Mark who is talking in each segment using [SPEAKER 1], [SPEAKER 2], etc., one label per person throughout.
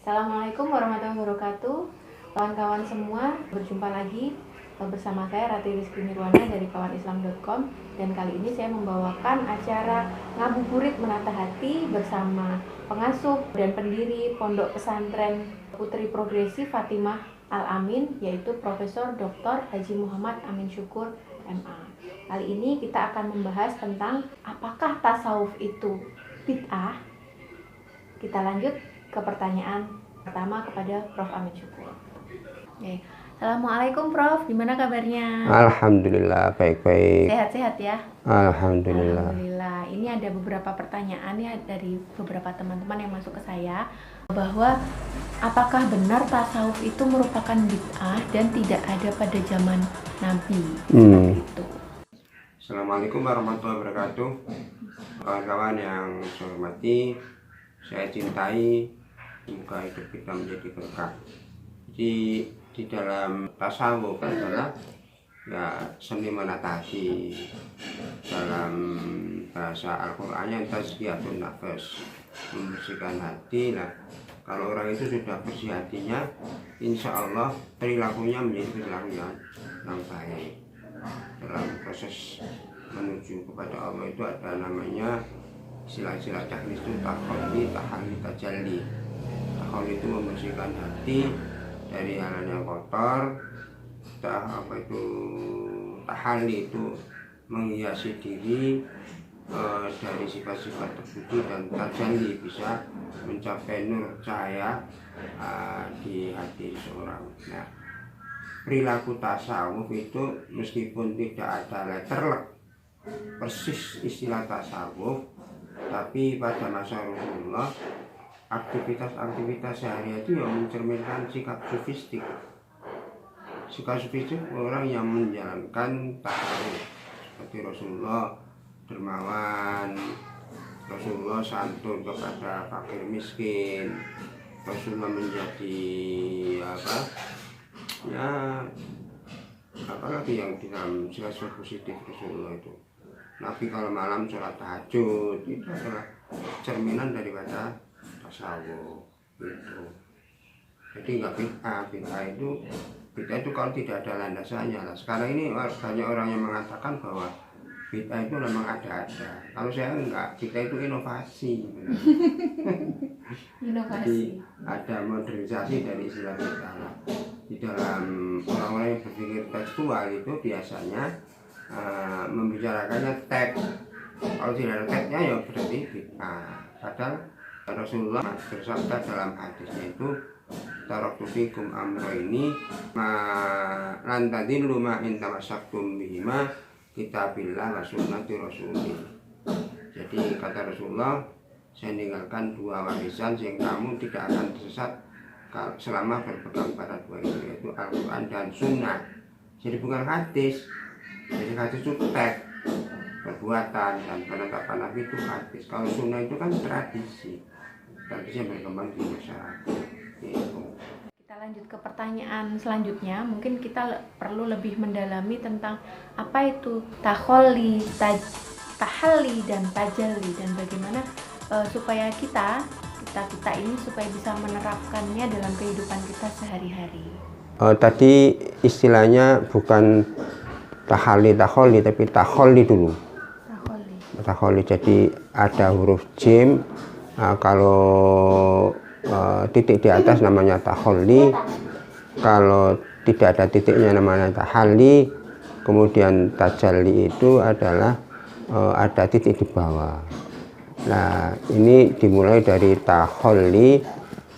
[SPEAKER 1] Assalamualaikum warahmatullahi wabarakatuh. Kawan-kawan semua, berjumpa lagi bersama saya Rati Rizky Nirwana dari kawanislam.com. Dan kali ini saya membawakan acara Ngabuburit Menata Hati bersama pengasuh dan pendiri Pondok Pesantren Putri Progresi Fatimah Al-Amin, yaitu Profesor Dr. Haji Muhammad Amin Syukur MA. Kali ini kita akan membahas tentang apakah tasawuf itu bid'ah. Kita lanjut ke pertanyaan pertama kepada Prof. Amin Syukur. Oke. Assalamualaikum Prof, gimana kabarnya?
[SPEAKER 2] Alhamdulillah, baik-baik.
[SPEAKER 1] Sehat-sehat ya?
[SPEAKER 2] Alhamdulillah.
[SPEAKER 1] Alhamdulillah. Ini ada beberapa pertanyaan ya dari beberapa teman-teman yang masuk ke saya, bahwa apakah benar tasawuf itu merupakan bid'ah dan tidak ada pada zaman Nabi? Seperti itu.
[SPEAKER 2] Assalamualaikum warahmatullahi wabarakatuh. Kawan-kawan yang saya hormati, saya cintai, semoga hidup kita menjadi berkah. Jadi di dalam tasawuf adalah ya seni menata hati. Dalam bahasa Al-Qur'annya tazkiyatun nafas, membersihkan hati. Nah, kalau orang itu sudah bersih hatinya, insya Allah perilakunya menjadi perilaku yang baik. Dalam proses menuju kepada Allah itu ada namanya istilah-istilah teknis itu tahalli, tajalli. Tahalli itu membersihkan hati dari hal yang kotor. Tahalli itu menghiasi diri dari sifat-sifat terpuji, dan tajalli bisa mencapai nur cahaya di hati seorang. Nah, perilaku tasawuf itu meskipun tidak ada letterlek persis istilah tasawuf, tapi pada masa Rasulullah aktivitas-aktivitas sehari itu yang mencerminkan sikap sufistik. Sikap sufistik orang yang menjalankan tasawuf, seperti Rasulullah dermawan, Rasulullah santun kepada fakir miskin, Rasulullah menjadi apalagi yang di dalam sikap positif Rasulullah itu. Nabi kalau malam sholat tahajud, itu adalah cerminan daripada tasawuf itu. Jadi nggak bid'ah. Bid'ah itu kalau tidak ada landasannya. Nah, sekarang ini banyak orang yang mengatakan bahwa bid'ah itu memang ada-ada. Kalau saya enggak, bid'ah itu inovasi. Jadi ada modernisasi dari istilah bid'ah. Di dalam orang-orang yang berpikir tekstual itu biasanya membicarakannya teks. Kalau tidak ada teksnya ya berarti bid'ah. Padahal Rasulullah bersabda dalam hadisnya itu, taraktu fikum amrayni ma lan tadillu ma in tamassaktum bihima kitabillah wa sunnati rasulih. Jadi kata Rasulullah, saya meninggalkan dua warisan yang kamu tidak akan tersesat selama berpegang pada dua itu, yaitu Al-Quran dan Sunnah. Jadi bukan hadis. Jadi hadis itu teks, perbuatan, dan penetapan Nabi itu hadis. Kalau Sunnah itu kan tradisi yang berkembang di masyarakat.
[SPEAKER 1] Kita lanjut ke pertanyaan selanjutnya. Mungkin kita perlu lebih mendalami tentang apa itu tahalli, tahalli dan tajalli, dan bagaimana supaya kita ini supaya bisa menerapkannya dalam kehidupan kita sehari-hari.
[SPEAKER 2] Tadi istilahnya bukan tahalli tapi tahalli dulu. Tahalli. Jadi ada huruf jim. Kalau titik di atas namanya tahalli. Kalau tidak ada titiknya namanya tahalli. Kemudian tajalli itu adalah ada titik di bawah. Nah, ini dimulai dari tahalli,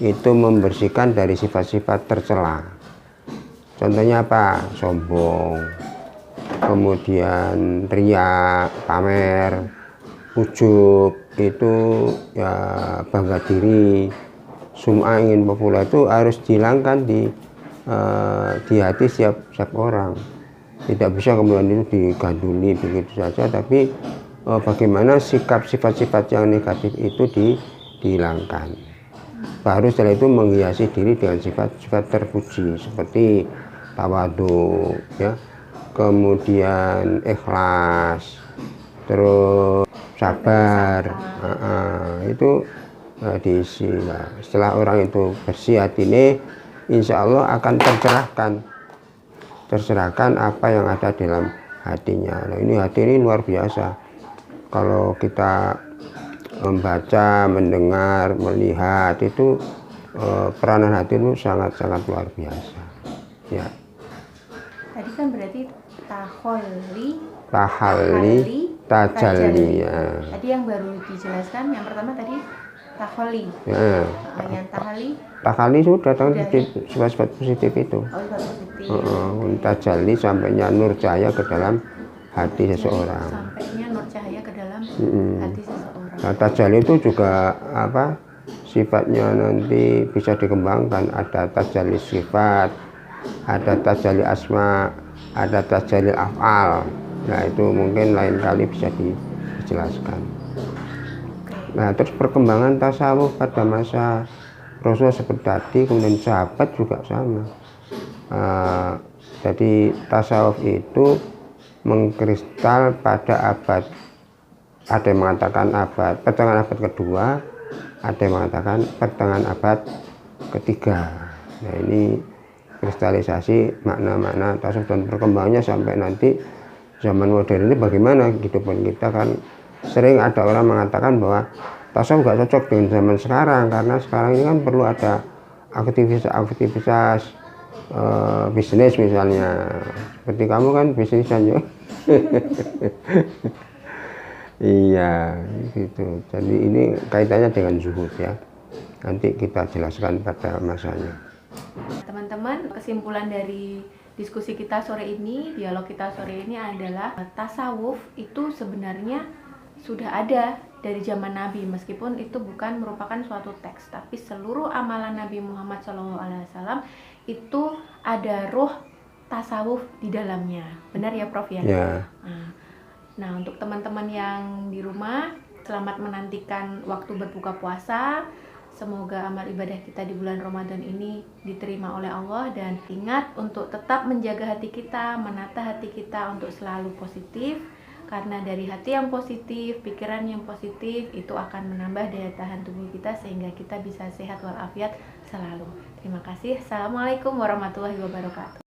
[SPEAKER 2] itu membersihkan dari sifat-sifat tercela. Contohnya apa? Sombong, kemudian riya, pamer, ujub, itu ya bangga diri, sum'ah, ingin populer, itu harus dihilangkan di hati setiap orang. Tidak bisa kemudian itu diganduli begitu saja, tapi bagaimana sifat-sifat yang negatif itu dihilangkan. Baru setelah itu menghiasi diri dengan sifat-sifat terpuji seperti tawadu, ya, kemudian ikhlas, terus sabar. Itu diisi. Nah, setelah orang itu bersih hati ini, insya Allah akan tercerahkan apa yang ada dalam hatinya. Nah, ini hati ini luar biasa. Kalau kita membaca, mendengar, melihat itu peranan hati itu sangat-sangat luar biasa. Ya.
[SPEAKER 1] Tadi kan berarti
[SPEAKER 2] Tahalli, tajalli. Ya.
[SPEAKER 1] Tadi yang baru dijelaskan, yang pertama tadi taholi.
[SPEAKER 2] Ya.
[SPEAKER 1] Yang
[SPEAKER 2] Tahalli sudah sifat positif itu.
[SPEAKER 1] Sifat positif.
[SPEAKER 2] Tajalli sampainya nur cahaya ke dalam hati seseorang.
[SPEAKER 1] Sampainya nur cahaya ke dalam hati seseorang.
[SPEAKER 2] Nah, tajalli itu juga sifatnya nanti bisa dikembangkan. Ada tajalli sifat, ada tajalli asma, ada tajalli af'al. Nah, itu mungkin lain kali bisa dijelaskan. Nah, terus perkembangan tasawuf pada masa Rasulullah seperti tadi, kemudian sahabat juga sama. Jadi tasawuf itu mengkristal pada abad, ada yang mengatakan pertengahan abad kedua, ada yang mengatakan pertengahan abad ketiga. Nah, ini kristalisasi makna-makna tasawuf dan perkembangannya sampai nanti zaman modern ini bagaimana kehidupan kita. Kan sering ada orang mengatakan bahwa tasawuf nggak cocok dengan zaman sekarang, karena sekarang ini kan perlu ada aktivitas bisnis misalnya. Seperti kamu kan bisnisan juga. Iya gitu. Jadi ini kaitannya dengan zuhud ya. Nanti kita jelaskan pada masanya.
[SPEAKER 1] Teman-teman, kesimpulan dari diskusi kita sore ini, dialog kita sore ini adalah tasawuf itu sebenarnya sudah ada dari zaman Nabi, meskipun itu bukan merupakan suatu teks, tapi seluruh amalan Nabi Muhammad SAW itu ada ruh tasawuf di dalamnya. Benar ya Prof ya?
[SPEAKER 2] Ya.
[SPEAKER 1] Nah, untuk teman-teman yang di rumah, selamat menantikan waktu berbuka puasa. Semoga amal ibadah kita di bulan Ramadan ini diterima oleh Allah, dan ingat untuk tetap menjaga hati kita, menata hati kita untuk selalu positif, karena dari hati yang positif, pikiran yang positif itu akan menambah daya tahan tubuh kita sehingga kita bisa sehat walafiat selalu. Terima kasih. Assalamualaikum warahmatullahi wabarakatuh.